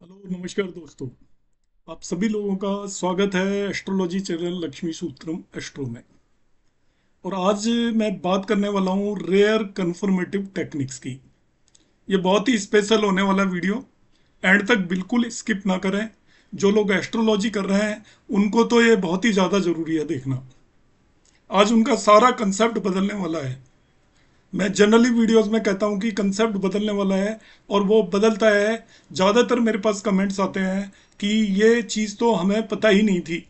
Hello नमस्कार दोस्तों। आप सभी लोगों का स्वागत है एस्ट्रोलॉजी चैनल लक्ष्मी सूत्रम एस्ट्रो में। और आज मैं बात करने वाला हूँ रेयर कन्फर्मेटिव टेक्निक्स की। ये बहुत ही स्पेशल होने वाला वीडियो, एंड तक बिल्कुल स्किप ना करें। जो लोग एस्ट्रोलॉजी कर रहे हैं उनको तो ये बहुत ही ज़्यादा ज़रूरी है देखना। आज उनका सारा कंसेप्ट बदलने वाला है। मैं जनरली वीडियोस में कहता हूँ कि कंसेप्ट बदलने वाला है, और वो बदलता है। ज़्यादातर मेरे पास कमेंट्स आते हैं कि ये चीज़ तो हमें पता ही नहीं थी।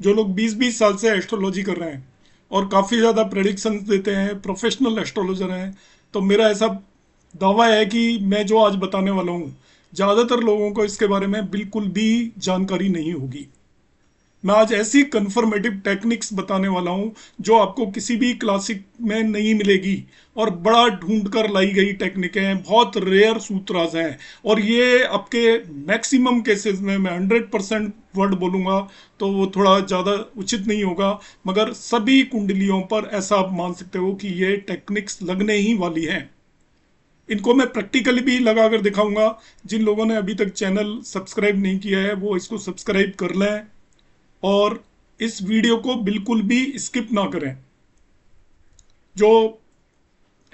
जो लोग 20-20 साल से एस्ट्रोलॉजी कर रहे हैं और काफ़ी ज़्यादा प्रेडिक्शंस देते हैं, प्रोफेशनल एस्ट्रोलॉजर हैं, तो मेरा ऐसा दावा है कि मैं जो आज बताने वाला हूँ, ज़्यादातर लोगों को इसके बारे में बिल्कुल भी जानकारी नहीं होगी। मैं आज ऐसी कन्फर्मेटिव टेक्निक्स बताने वाला हूं जो आपको किसी भी क्लासिक में नहीं मिलेगी, और बड़ा ढूंढ कर लाई गई टेक्निक हैं, बहुत रेयर सूत्रास हैं। और ये आपके मैक्सिमम केसेस में, मैं 100% वर्ड बोलूंगा तो वो थोड़ा ज़्यादा उचित नहीं होगा, मगर सभी कुंडलियों पर ऐसा आप मान सकते हो कि ये टेक्निक्स लगने ही वाली हैं। इनको मैं प्रैक्टिकली भी लगा कर दिखाऊंगा। जिन लोगों ने अभी तक चैनल सब्सक्राइब नहीं किया है वो इसको सब्सक्राइब कर लें, और इस वीडियो को बिल्कुल भी स्किप ना करें। जो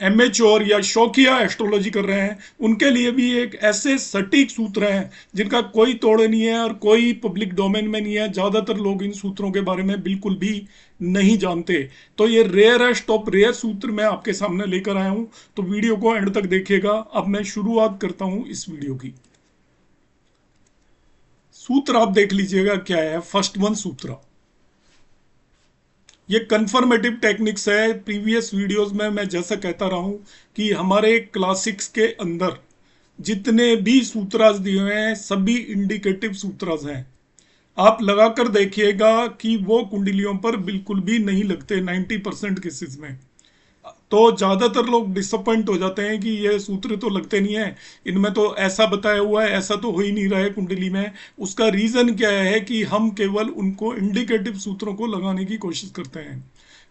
एमेच्योर या शौकिया एस्ट्रोलॉजी कर रहे हैं उनके लिए भी एक ऐसे सटीक सूत्र हैं जिनका कोई तोड़ नहीं है और कोई पब्लिक डोमेन में नहीं है। ज़्यादातर लोग इन सूत्रों के बारे में बिल्कुल भी नहीं जानते। तो ये रेयरेस्ट ऑफ रेयर सूत्र मैं आपके सामने लेकर आया हूं, तो वीडियो को एंड तक देखिएगा। अब मैं शुरुआत करता हूं इस वीडियो की। सूत्र आप देख लीजिएगा क्या है। फर्स्ट वन सूत्र, ये कन्फर्मेटिव टेक्निक्स है। प्रीवियस वीडियोस में मैं जैसा कहता रहा हूं कि हमारे क्लासिक्स के अंदर जितने भी सूत्रास दिए हुए हैं सभी इंडिकेटिव सूत्रास हैं। आप लगाकर देखिएगा कि वो कुंडलियों पर बिल्कुल भी नहीं लगते 90% केसेस में। तो ज्यादातर लोग डिसअपॉइंट हो जाते हैं कि ये सूत्र तो लगते नहीं है, इनमें तो ऐसा बताया हुआ है, ऐसा तो हो ही नहीं रहा है कुंडली में। उसका रीजन क्या है कि हम केवल उनको इंडिकेटिव सूत्रों को लगाने की कोशिश करते हैं।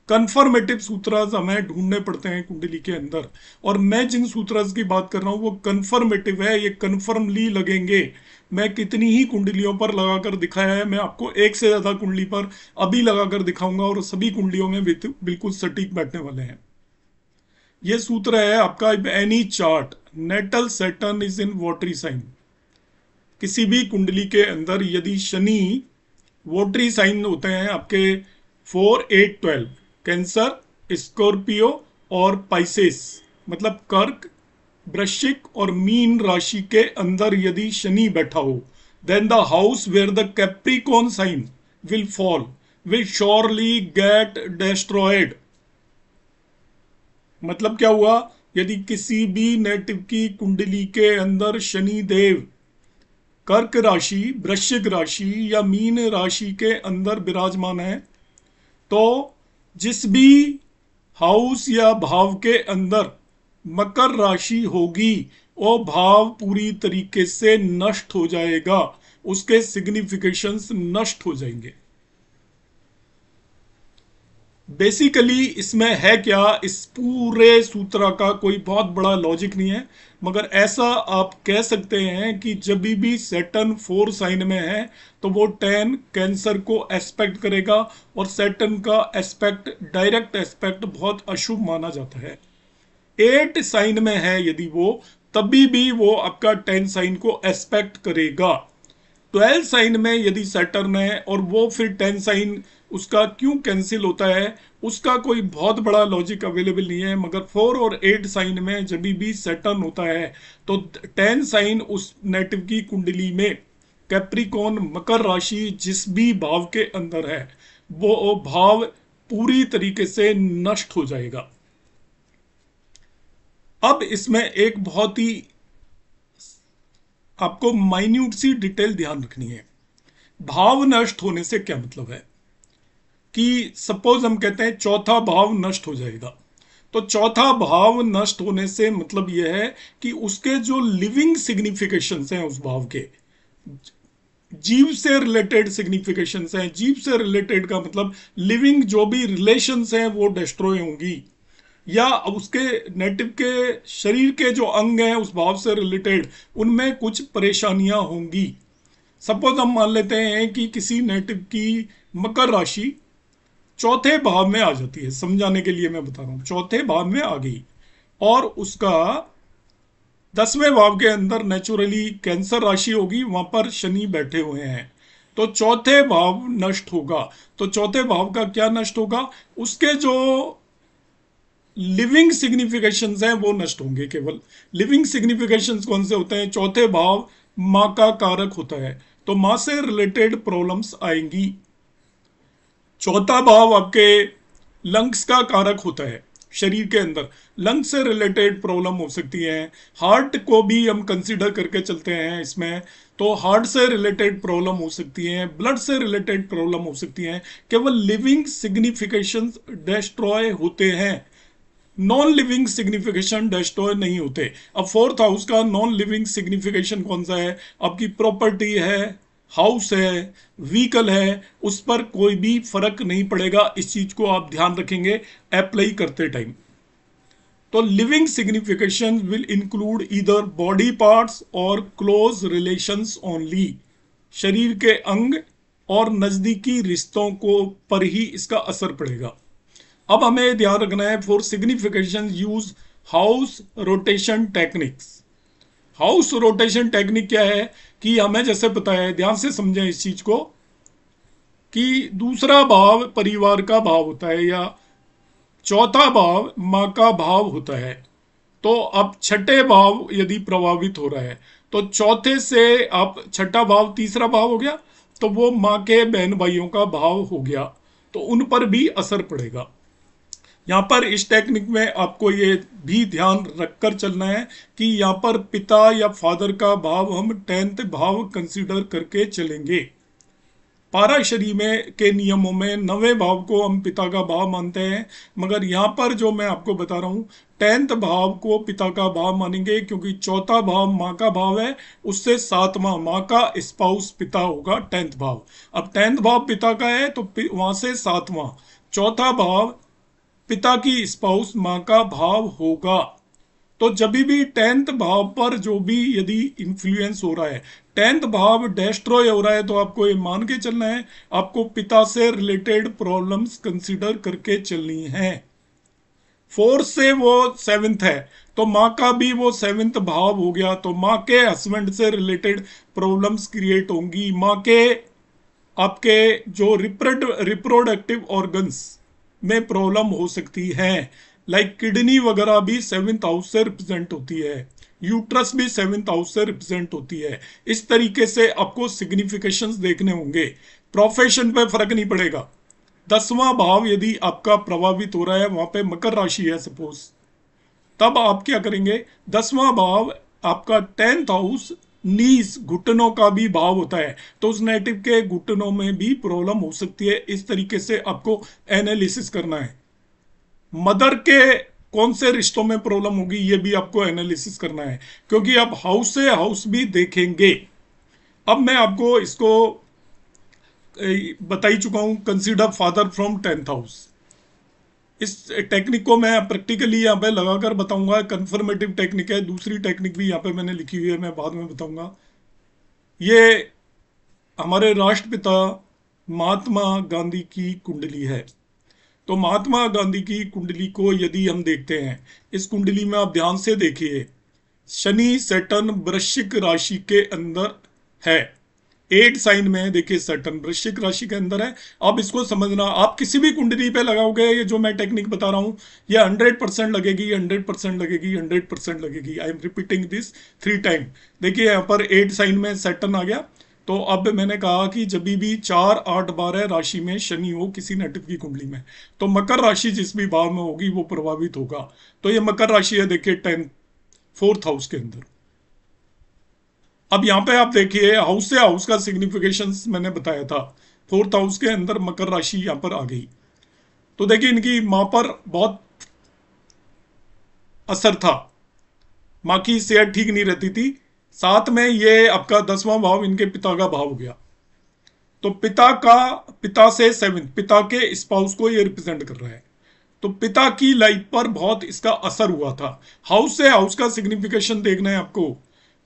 कन्फर्मेटिव सूत्रास हमें ढूंढने पड़ते हैं कुंडली के अंदर। और मैं जिन सूत्रास की बात कर रहा हूँ वो कन्फर्मेटिव है, ये कन्फर्मली लगेंगे। मैं कितनी ही कुंडलियों पर लगाकर दिखाया है, मैं आपको एक से ज्यादा कुंडली पर अभी लगाकर दिखाऊंगा, और सभी कुंडलियों में बिल्कुल सटीक बैठने वाले हैं। ये सूत्र है आपका। Any chart natal Saturn is in watery sign. किसी भी कुंडली के अंदर यदि शनि वोटरी साइन होते हैं आपके 4, 8, 12, कैंसर, स्कॉर्पियो और पाइसेस, मतलब कर्क, वृश्चिक और मीन राशि के अंदर यदि शनि बैठा हो, then the house where the Capricorn sign will fall will surely get destroyed. मतलब क्या हुआ, यदि किसी भी नेटिव की कुंडली के अंदर शनि देव कर्क राशि, वृश्चिक राशि या मीन राशि के अंदर विराजमान है, तो जिस भी हाउस या भाव के अंदर मकर राशि होगी वो भाव पूरी तरीके से नष्ट हो जाएगा, उसके सिग्निफिकेशंस नष्ट हो जाएंगे। बेसिकली इसमें है क्या, इस पूरे सूत्र का कोई बहुत बड़ा लॉजिक नहीं है, मगर ऐसा आप कह सकते हैं कि जब भी सैटर्न 4 साइन में है तो वो 10 कैंसर को एस्पेक्ट करेगा, और सैटर्न का एस्पेक्ट, डायरेक्ट एस्पेक्ट, बहुत अशुभ माना जाता है। 8 साइन में है यदि वो, तभी भी वो आपका 10 साइन को एस्पेक्ट करेगा। 12 साइन में यदि सैटर्न है और वो फिर 10 साइन उसका क्यों कैंसिल होता है, उसका कोई बहुत बड़ा लॉजिक अवेलेबल नहीं है। मगर 4 और 8 साइन में जब भी सैटर्न होता है तो 10 साइन उस नेटिव की कुंडली में कैप्रिकॉन मकर राशि जिस भी भाव के अंदर है वो भाव पूरी तरीके से नष्ट हो जाएगा। अब इसमें एक बहुत ही आपको माइन्यूट सी डिटेल ध्यान रखनी है। भाव नष्ट होने से क्या मतलब है कि सपोज हम कहते हैं चौथा भाव नष्ट हो जाएगा, तो चौथा भाव नष्ट होने से मतलब यह है कि उसके जो लिविंग सिग्निफिकेशंस हैं उस भाव के, जीव से रिलेटेड सिग्निफिकेशंस हैं, जीव से रिलेटेड का मतलब लिविंग जो भी रिलेशंस हैं वो डिस्ट्रॉय होंगी। या उसके नेटिव के शरीर के जो अंग हैं उस भाव से रिलेटेड उनमें कुछ परेशानियां होंगी। सपोज हम मान लेते हैं कि किसी नेटिव की मकर राशि चौथे भाव में आ जाती है, समझाने के लिए मैं बता रहा हूं, चौथे भाव में आ गई और उसका 10वें भाव के अंदर नेचुरली कैंसर राशि होगी, वहां पर शनि बैठे हुए हैं, तो चौथे भाव नष्ट होगा। तो चौथे भाव का क्या नष्ट होगा? उसके जो लिविंग सिग्निफिकेशंस हैं वो नष्ट होंगे। केवल लिविंग सिग्निफिकेशंस कौन से होते हैं? चौथे भाव माँ का कारक होता है, तो माँ से रिलेटेड प्रॉब्लम्स आएंगी। चौथा भाव आपके लंग्स का कारक होता है, शरीर के अंदर लंग्स से रिलेटेड प्रॉब्लम हो सकती है। हार्ट को भी हम कंसीडर करके चलते हैं इसमें, तो हार्ट से रिलेटेड प्रॉब्लम हो सकती है, ब्लड से रिलेटेड प्रॉब्लम हो सकती है। केवल लिविंग सिग्निफिकेशंस डिस्ट्रॉय होते हैं, नॉन लिविंग सिग्निफिकेशन डिस्ट्रॉय नहीं होते। अब फोर्थ हाउस का नॉन लिविंग सिग्निफिकेशन कौन सा है? आपकी प्रॉपर्टी है, हाउस है, व्हीकल है, उस पर कोई भी फर्क नहीं पड़ेगा। इस चीज को आप ध्यान रखेंगे अप्लाई करते टाइम। तो living signification will include either body parts और क्लोज रिलेशंस ओनली, शरीर के अंग और नजदीकी रिश्तों को पर ही इसका असर पड़ेगा। अब हमें ध्यान रखना है, for signification use house rotation techniques. House rotation technique क्या है कि हमें जैसे पता है, ध्यान से समझें इस चीज को, कि दूसरा भाव परिवार का भाव होता है या चौथा भाव माँ का भाव होता है। तो अब छठे भाव यदि प्रभावित हो रहा है तो चौथे से अब छठा भाव तीसरा भाव हो गया, तो वो माँ के बहन भाइयों का भाव हो गया, तो उन पर भी असर पड़ेगा। यहाँ पर इस टेक्निक में आपको ये भी ध्यान रखकर चलना है कि यहाँ पर पिता या फादर का भाव हम 10th भाव कंसीडर करके चलेंगे। पाराशरी में के नियमों में 9वें भाव को हम पिता का भाव मानते हैं, मगर यहाँ पर जो मैं आपको बता रहा हूँ 10th भाव को पिता का भाव मानेंगे, क्योंकि चौथा भाव माँ का भाव है, उससे सातवां माँ का स्पाउस पिता होगा 10th भाव। अब 10th भाव पिता का है तो वहां से सातवां, चौथा भाव पिता की स्पाउस माँ का भाव होगा। तो जब भी 10th भाव पर जो भी यदि इंफ्लुएंस हो रहा है, 10th भाव डिस्ट्रॉय हो रहा है, तो आपको ये मान के चलना है आपको पिता से रिलेटेड प्रॉब्लम्स कंसीडर करके चलनी है। 4 से वो 7th है, तो माँ का भी वो 7th भाव हो गया, तो माँ के हस्बैंड से रिलेटेड प्रॉब्लम्स क्रिएट होंगी। माँ के आपके जो रिप्रोडक्टिव ऑर्गन्स में प्रॉब्लम हो सकती है, लाइक किडनी वगैरह भी 7th हाउस से रिप्रेजेंट होती है, यूट्रस भी 7th हाउस से रिप्रेजेंट होती है। इस तरीके से आपको सिग्निफिकेशंस देखने होंगे। प्रोफेशन पे फर्क नहीं पड़ेगा। 10वां भाव यदि आपका प्रभावित हो रहा है, वहां पे मकर राशि है सपोज, तब आप क्या करेंगे? 10वां भाव आपका 10th हाउस नीज घुटनों का भी भाव होता है, तो उस नेटिव के घुटनों में भी प्रॉब्लम हो सकती है। इस तरीके से आपको एनालिसिस करना है। मदर के कौन से रिश्तों में प्रॉब्लम होगी ये भी आपको एनालिसिस करना है, क्योंकि आप हाउस से हाउस भी देखेंगे। अब मैं आपको इसको बता ही चुका हूं, consider father from 10th house. इस टेक्निक को मैं प्रैक्टिकली यहाँ पे लगाकर बताऊंगा, कंफर्मेटिव टेक्निक है। दूसरी टेक्निक भी यहाँ पे मैंने लिखी हुई है, मैं बाद में बताऊंगा। ये हमारे राष्ट्रपिता महात्मा गांधी की कुंडली है। तो महात्मा गांधी की कुंडली को यदि हम देखते हैं, इस कुंडली में आप ध्यान से देखिए, शनि सैटर्न वृश्चिक राशि के अंदर है, 8 साइन में देखिए सैटर्न वृश्चिक राशि के अंदर है। अब इसको समझना, आप किसी भी कुंडली पे लगाओगे, ये जो मैं टेक्निक बता रहा हूं ये 100% लगेगी, 100% लगेगी, 100% लगेगी। I am repeating this 3 time. देखिए यहाँ पर 8 साइन में सैटर्न आ गया। तो अब मैंने कहा कि जब भी 4, 8, 12 राशि में शनि हो किसी नेटिव की कुंडली में, तो मकर राशि जिस भी भाव में होगी वो प्रभावित होगा। तो ये मकर राशि है, देखिए 4th हाउस के अंदर। अब यहाँ पे आप देखिए हाउस से हाउस का सिग्निफिकेशन मैंने बताया था, 4th हाउस के अंदर मकर राशि यहाँ पर आ गई। तो देखिए इनकी माँ पर बहुत असर था, माँ की सेहत ठीक नहीं रहती थी। साथ में ये आपका 10वां भाव इनके पिता का भाव हो गया, तो पिता से 7th, पिता के स्पाउस को ये रिप्रेजेंट कर रहा है। तो तो पिता की लाइफ पर बहुत इसका असर हुआ था। हाउस से हाउस का सिग्निफिकेशन देखना है आपको।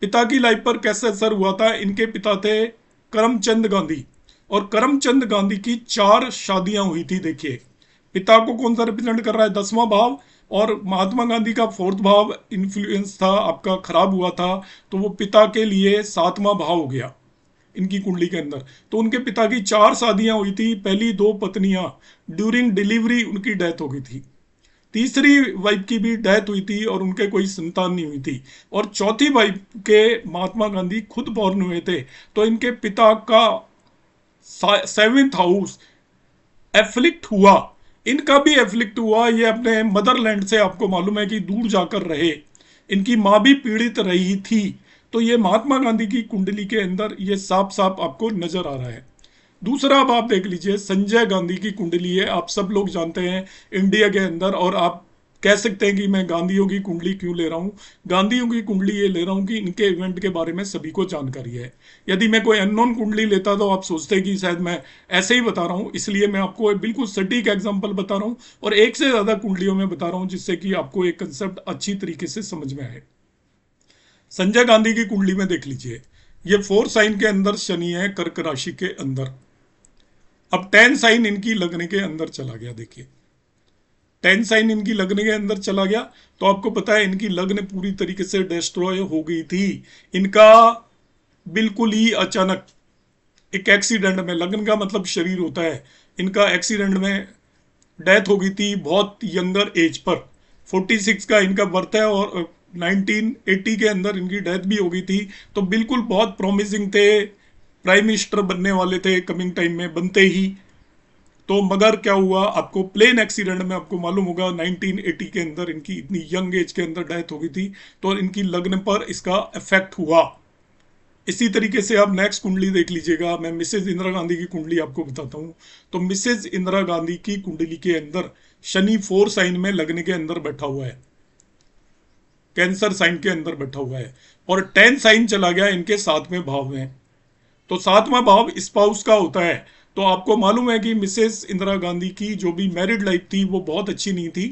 पिता की लाइफ पर कैसे असर हुआ था? इनके पिता थे करमचंद गांधी, और करमचंद गांधी की 4 शादियां हुई थी। देखिए, पिता को कौन सा रिप्रेजेंट कर रहा है? 10वां भाव। और महात्मा गांधी का 4th भाव इन्फ्लुएंस था आपका, खराब हुआ था, तो वो पिता के लिए 7वां भाव हो गया इनकी कुंडली के अंदर। तो उनके पिता की 4 शादियां हुई थी। पहली 2 पत्नियां ड्यूरिंग डिलीवरी उनकी डेथ हो गई थी। तीसरी वाइफ की भी डेथ हुई थी और उनके कोई संतान नहीं हुई थी। और चौथी वाइफ के महात्मा गांधी खुद बॉर्न हुए थे। तो इनके पिता का 7th हाउस एफ्लिक्ट हुआ। इनका भी एफ्लिक्ट हुआ। ये अपने मदरलैंड से आपको मालूम है कि दूर जाकर रहे। इनकी माँ भी पीड़ित रही थी। तो ये महात्मा गांधी की कुंडली के अंदर ये साफ साफ आपको नजर आ रहा है। दूसरा अब आप देख लीजिए, संजय गांधी की कुंडली है। आप सब लोग जानते हैं इंडिया के अंदर, और आप कह सकते हैं कि मैं गांधियों की कुंडली क्यों ले रहा हूं। गांधियों की कुंडली ये ले रहा हूं कि इनके इवेंट के बारे में सभी को जानकारी है। यदि मैं कोई अननोन कुंडली लेता तो आप सोचते कि शायद मैं ऐसे ही बता रहा हूं। इसलिए मैं आपको बिल्कुल सटीक एग्जाम्पल बता रहा हूं, और एक से ज्यादा कुंडलियों में बता रहा हूं, जिससे कि आपको एक कंसेप्ट अच्छी तरीके से समझ में आए। संजय गांधी की कुंडली में देख लीजिए, ये 4 साइन के अंदर शनि है, कर्क राशि के अंदर। अब 10 साइन इनकी लगने के अंदर चला गया। देखिए, 10 साइन इनकी लगने के अंदर चला गया, तो आपको पता है इनकी लग्न पूरी तरीके से डिस्ट्रॉय हो गई थी। इनका बिल्कुल ही अचानक एक एक्सीडेंट में, लग्न का मतलब शरीर होता है, इनका एक्सीडेंट में डेथ हो गई थी बहुत यंगर एज पर। 46 का इनका बर्थ है और 1980 के अंदर इनकी डेथ भी हो गई थी। तो बिल्कुल बहुत प्रॉमिसिंग थे, प्राइम मिनिस्टर बनने वाले थे कमिंग टाइम में, बनते ही। तो मगर क्या हुआ, आपको प्लेन एक्सीडेंट में आपको मालूम होगा 1980 के अंदर इनकी इतनी यंग एज के अंदर डेथ हो गई थी। तो इनकी लग्न पर इसका इफेक्ट हुआ। इसी तरीके से आप नेक्स्ट कुंडली देख लीजिएगा। मैं मिसेज इंदिरा गांधी की कुंडली आपको बताता हूं। तो मिसेज इंदिरा गांधी की कुंडली के अंदर शनि 4 साइन में लगने के अंदर बैठा हुआ है, कैंसर साइन के अंदर बैठा हुआ है, और 10 साइन चला गया इनके 7वें भाव में। तो 7वां भाव स्पाउस का होता है। तो आपको मालूम है कि मिसेस इंदिरा गांधी की जो भी मैरिड लाइफ थी वो बहुत अच्छी नहीं थी।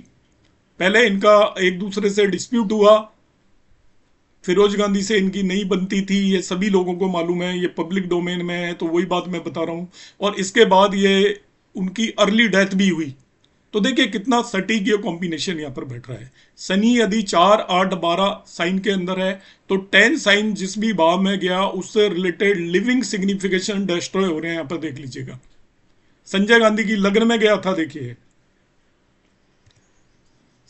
पहले इनका एक दूसरे से डिस्प्यूट हुआ, फिरोज गांधी से इनकी नहीं बनती थी, ये सभी लोगों को मालूम है, ये पब्लिक डोमेन में है, तो वही बात मैं बता रहा हूं। और इसके बाद ये उनकी अर्ली डेथ भी हुई। तो देखिए कितना सटीक ये कॉम्बिनेशन यहाँ पर बैठ रहा है। शनि यदि 4, 8, 12 साइन के अंदर है, तो 10 साइन जिस भी भाव में गया उससे रिलेटेड लिविंग सिग्निफिकेशन डिस्ट्रॉय हो रहे हैं। यहाँ पर देख लीजिएगा, संजय गांधी की लग्न में गया था। देखिए,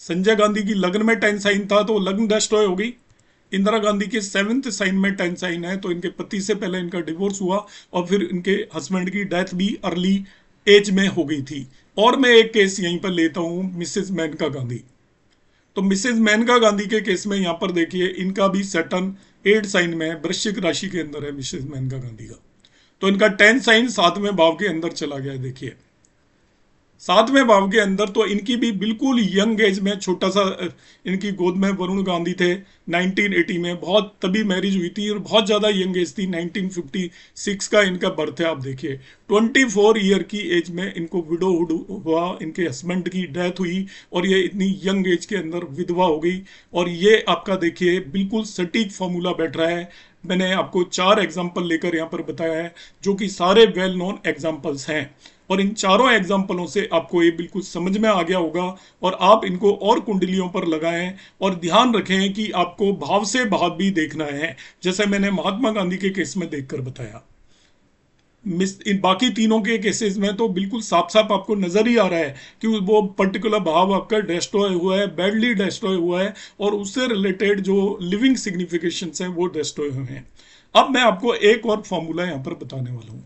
संजय गांधी की लग्न में 10 साइन था तो लग्न डिस्ट्रॉय हो गई। इंदिरा गांधी के 7th साइन में 10 साइन है, तो इनके पति से पहले इनका डिवोर्स हुआ और फिर इनके हस्बैंड की डेथ भी अर्ली एज में हो गई थी। और मैं एक केस यहीं पर लेता हूं, मिसेस मेनका गांधी। तो मिसेस मेनका गांधी के केस में यहां पर देखिए, इनका भी सैटर्न 8 साइन में है, वृश्चिक राशि के अंदर है मिसेस मेनका गांधी का। तो इनका 10 साइन 7वें भाव के अंदर चला गया है। देखिए 7वें भाव के अंदर, तो इनकी भी बिल्कुल यंग एज में, छोटा सा इनकी गोद में वरुण गांधी थे 1980 में, बहुत तभी मैरिज हुई थी और बहुत ज़्यादा यंग एज थी। 1956 का इनका बर्थ है। आप देखिए 24 ईयर की एज में इनको विडोहुड हुआ, इनके हस्बैंड की डेथ हुई और ये इतनी यंग एज के अंदर विधवा हो गई। और ये आपका देखिए बिल्कुल सटीक फॉर्मूला बैठ रहा है। मैंने आपको 4 एग्जाम्पल लेकर यहाँ पर बताया है, जो कि सारे वेल नोन एग्जाम्पल्स हैं। और इन चारों एग्जाम्पलों से आपको ये बिल्कुल समझ में आ गया होगा, और आप इनको और कुंडलियों पर लगाएं। और ध्यान रखें कि आपको भाव से भाव भी देखना है, जैसे मैंने महात्मा गांधी के केस में देखकर बताया। इन बाकी तीनों के केसेस में तो बिल्कुल साफ साफ आपको नजर ही आ रहा है कि वो पर्टिकुलर भाव आपका डिस्ट्रॉय हुआ है, बैडली डिस्ट्रॉय हुआ है, और उससे रिलेटेड जो लिविंग सिग्निफिकेशंस हैं वो डिस्ट्रॉय हुए हैं। अब मैं आपको एक और फॉर्मूला यहां पर बताने वाला हूं।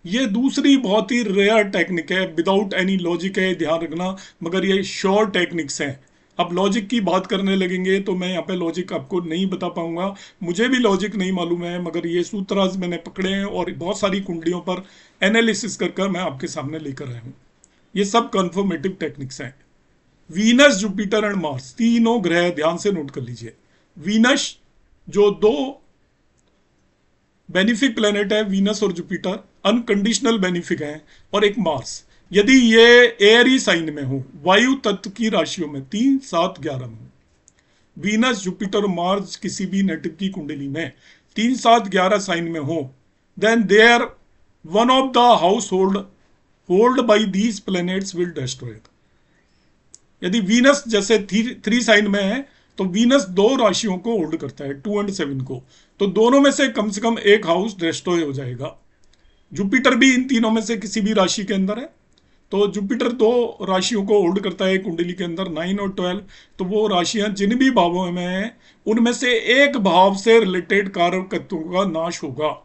ये दूसरी बहुत ही रेयर टेक्निक है, विदाउट एनी लॉजिक है, ध्यान रखना, मगर ये श्योर टेक्निक्स हैं। अब लॉजिक की बात करने लगेंगे तो मैं यहाँ पे लॉजिक आपको नहीं बता पाऊंगा, मुझे भी लॉजिक नहीं मालूम है, मगर ये सूत्राज मैंने पकड़े हैं और बहुत सारी कुंडलियों पर एनालिसिस कर मैं आपके सामने लेकर आया हूँ। ये सब कन्फर्मेटिव टेक्निक्स हैं। वीनस, जुपिटर एंड मार्स, तीनों ग्रह ध्यान से नोट कर लीजिए। वीनस जो 2 बेनिफिक प्लेनेट है, वीनस और जुपिटर अनकंडीशनल बेनिफिक है, और एक मार्स। यदि ये एयरी साइन में हो, वायु तत्व की राशियों में 3, 7, 11 में हो, वीनस जुपिटर मार्स किसी भी नेटिव की कुंडली में 3, 7, 11 साइन में हो, then there one of the house hold by these planets will destroy. यदि वीनस जैसे थ्री साइन में है तो वीनस दो राशियों को होल्ड करता है, 2 और 7 को, तो दोनों में से कम एक हाउस डिस्ट्रॉय हो जाएगा। जुपिटर भी इन तीनों में से किसी भी राशि के अंदर है, तो जुपिटर दो राशियों को होल्ड करता है कुंडली के अंदर, 9 और 12। तो वो राशियां जिन भी भावों में हैं उनमें से एक भाव से रिलेटेड कारक तत्वों का नाश होगा।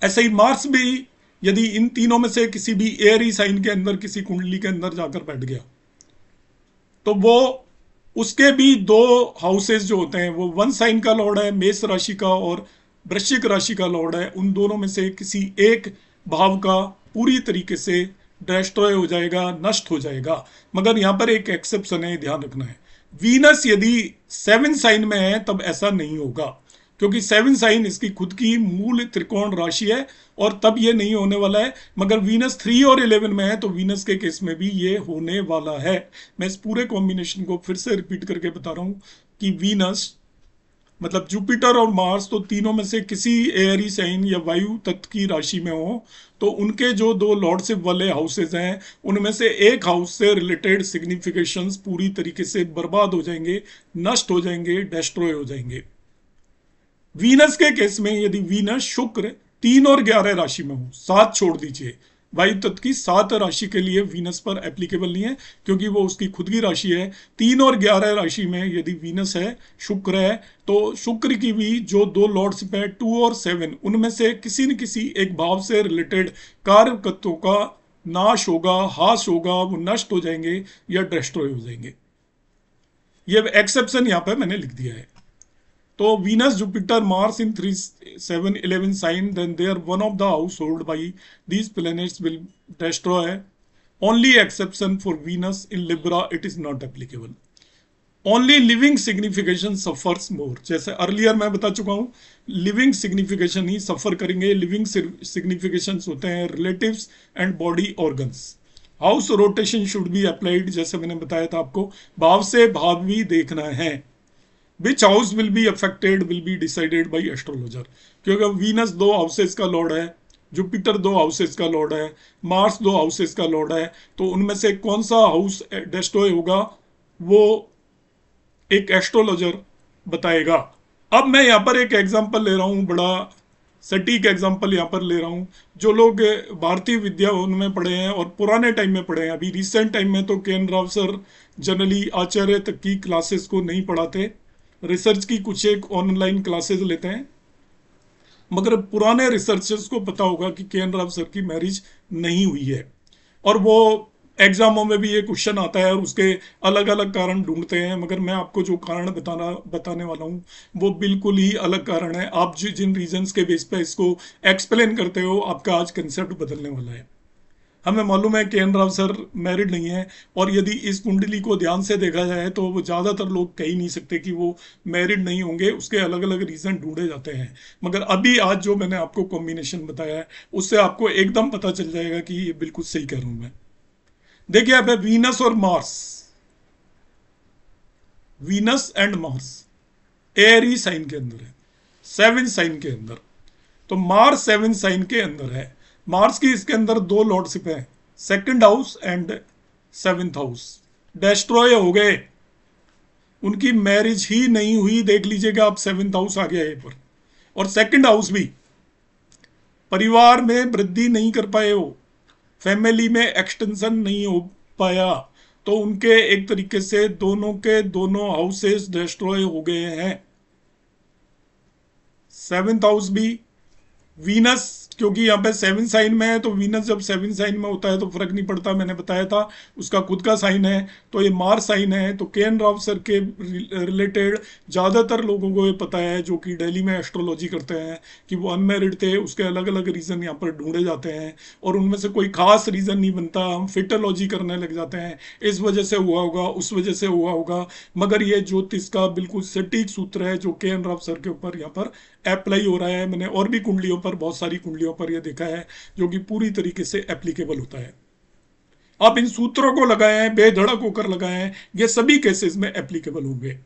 ऐसे ही मार्स भी यदि इन तीनों में से किसी भी एयरी साइन के अंदर किसी कुंडली के अंदर जाकर बैठ गया तो वो उसके भी दो हाउसेस जो होते हैं, वो वन साइन का लॉर्ड है मेष राशि का और वृश्चिक राशि का लॉर्ड है, उन दोनों में से किसी एक भाव का पूरी तरीके से डिस्ट्रॉय हो जाएगा, नष्ट हो जाएगा। मगर यहां पर एक एक्सेप्शन है, ध्यान रखना है। वीनस यदि 7 साइन में है तब ऐसा नहीं होगा, क्योंकि 7 साइन इसकी खुद की मूल त्रिकोण राशि है और तब ये नहीं होने वाला है। मगर वीनस 3 और 11 में है तो वीनस के केस में भी ये होने वाला है। मैं इस पूरे कॉम्बिनेशन को फिर से रिपीट करके बता रहा हूं कि वीनस मतलब जुपिटर और मार्स तो तीनों में से किसी एयरी साइन या वायु तत्व की राशि में हो तो उनके जो दो लॉर्डशिप वाले हाउसेज हैं उनमें से एक हाउस से रिलेटेड सिग्निफिकेशंस पूरी तरीके से बर्बाद हो जाएंगे, नष्ट हो जाएंगे, डिस्ट्रॉय हो जाएंगे। वीनस के केस में यदि वीनस शुक्र 3 और 11 राशि में हो, 7 छोड़ दीजिए, वायु तत्व की 7 राशि के लिए वीनस पर एप्लीकेबल नहीं है क्योंकि वो उसकी खुद की राशि है। 3 और 11 राशि में यदि वीनस है, शुक्र है, तो शुक्र की भी जो दो लॉर्ड्स है 2 और 7, उनमें से किसी न किसी एक भाव से रिलेटेड कारकत्वों का नाश होगा, हास होगा, वो नष्ट हो जाएंगे या डिस्ट्रॉय हो जाएंगे। ये एक्सेप्शन यहां पर मैंने लिख दिया है। तो Venus, Jupiter, Mars in 3, 7, 11 sign, then they are one of the household by these planets will destroy. Only exception for Venus in Libra, it is not applicable. Only living signification suffers more. जैसे earlier मैं बता चुका हूँ, living signification ही सफर करेंगे। Living significations होते हैं relatives and body organs. House rotation should be applied, जैसे मैंने बताया था आपको, भाव से भाव भी देखना है। विच house will be affected will be decided by astrologer, क्योंकि वीनस दो हाउसेस का लॉर्ड है, जुपिटर दो हाउसेस का लॉर्ड है, मार्स दो हाउसेस का लॉर्ड है, तो उनमें से कौन सा हाउस डिस्ट्रॉय होगा वो एक एस्ट्रोलॉजर बताएगा। अब मैं यहाँ पर एक एग्जांपल ले रहा हूँ, बड़ा सटीक एग्जांपल यहाँ पर ले रहा हूँ। जो लोग भारतीय विद्या उनमें पढ़े हैं और पुराने टाइम में पढ़े हैं, अभी रिसेंट टाइम में तो के.एन. राव सर जनरली आचार्य तक की क्लासेस को नहीं पढ़ाते, रिसर्च की कुछ एक ऑनलाइन क्लासेस लेते हैं। मगर पुराने रिसर्चर्स को पता होगा कि के.एन. राव सर की मैरिज नहीं हुई है और वो एग्जामों में भी ये क्वेश्चन आता है और उसके अलग अलग कारण ढूंढते हैं। मगर मैं आपको जो कारण बताने वाला हूँ वो बिल्कुल ही अलग कारण है। आप जिन रीजंस के बेस पे इसको एक्सप्लेन करते हो, आपका आज कंसेप्ट बदलने वाला है। हमें मालूम है के.एन. राव सर मैरिड नहीं है और यदि इस कुंडली को ध्यान से देखा जाए तो वो ज़्यादातर लोग कह ही नहीं सकते कि वो मैरिड नहीं होंगे, उसके अलग अलग रीज़न ढूंढे जाते हैं। मगर अभी आज जो मैंने आपको कॉम्बिनेशन बताया है उससे आपको एकदम पता चल जाएगा कि ये बिल्कुल सही कह रहा हूँ मैं। देखिए अब है वीनस और Mars, Venus and Mars Aries sign के अंदर है, 7 साइन के अंदर। तो मार्स 7 साइन के अंदर है। मार्स की इसके अंदर दो लॉर्डशिप है, second house and 7th house. Destroy हो गए, उनकी मैरिज ही नहीं हुई। देख लीजिएगा आप, 7th हाउस आ गया यहाँ पर। और सेकंड हाउस भी, परिवार में वृद्धि नहीं कर पाए हो, फैमिली में एक्सटेंशन नहीं हो पाया, तो उनके एक तरीके से दोनों के दोनों हाउसेस डिस्ट्रॉय हो गए हैं। 7th हाउस भी, वीनस क्योंकि यहाँ पे 7 साइन में है तो वीनस जब 7 साइन में होता है तो फर्क नहीं पड़ता, मैंने बताया था उसका खुद का साइन है। तो ये मार्स साइन है। तो के.एन. राव सर के रिलेटेड ज़्यादातर लोगों को ये पता है जो कि दिल्ली में एस्ट्रोलॉजी करते हैं कि वो अनमेरिड थे। उसके अलग अलग रीज़न यहाँ पर ढूंढे जाते हैं और उनमें से कोई खास रीज़न नहीं बनता, हम फिटोलॉजी करने लग जाते हैं, इस वजह से हुआ होगा, उस वजह से हुआ होगा। मगर ये ज्योतिष का बिल्कुल सटीक सूत्र है जो के.एन. राव सर के ऊपर यहाँ पर अप्लाई हो रहा है। मैंने और भी कुंडलियों पर, बहुत सारी कुंडलियों पर यह देखा है जो कि पूरी तरीके से एप्लीकेबल होता है। आप इन सूत्रों को लगाएं, बेधड़क होकर लगाएं, ये सभी केसेस में एप्लीकेबल होंगे।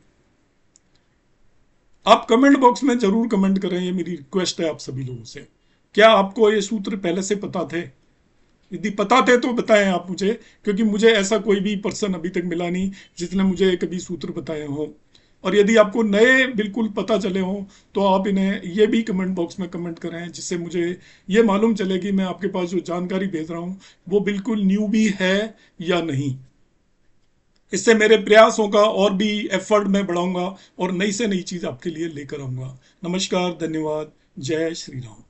आप कमेंट बॉक्स में जरूर कमेंट करें, ये मेरी रिक्वेस्ट है आप सभी लोगों से। क्या आपको ये सूत्र पहले से पता थे? यदि पता थे तो बताएं आप मुझे, क्योंकि मुझे ऐसा कोई भी पर्सन अभी तक मिला नहीं जिसने मुझे कभी सूत्र बताए हों। और यदि आपको नए बिल्कुल पता चले हों तो आप इन्हें ये भी कमेंट बॉक्स में कमेंट करें, जिससे मुझे ये मालूम चले कि मैं आपके पास जो जानकारी भेज रहा हूँ वो बिल्कुल न्यू भी है या नहीं। इससे मेरे प्रयासों का और भी एफर्ट मैं बढ़ाऊंगा और नई से नई चीज़ आपके लिए लेकर आऊंगा। नमस्कार, धन्यवाद, जय श्री राम।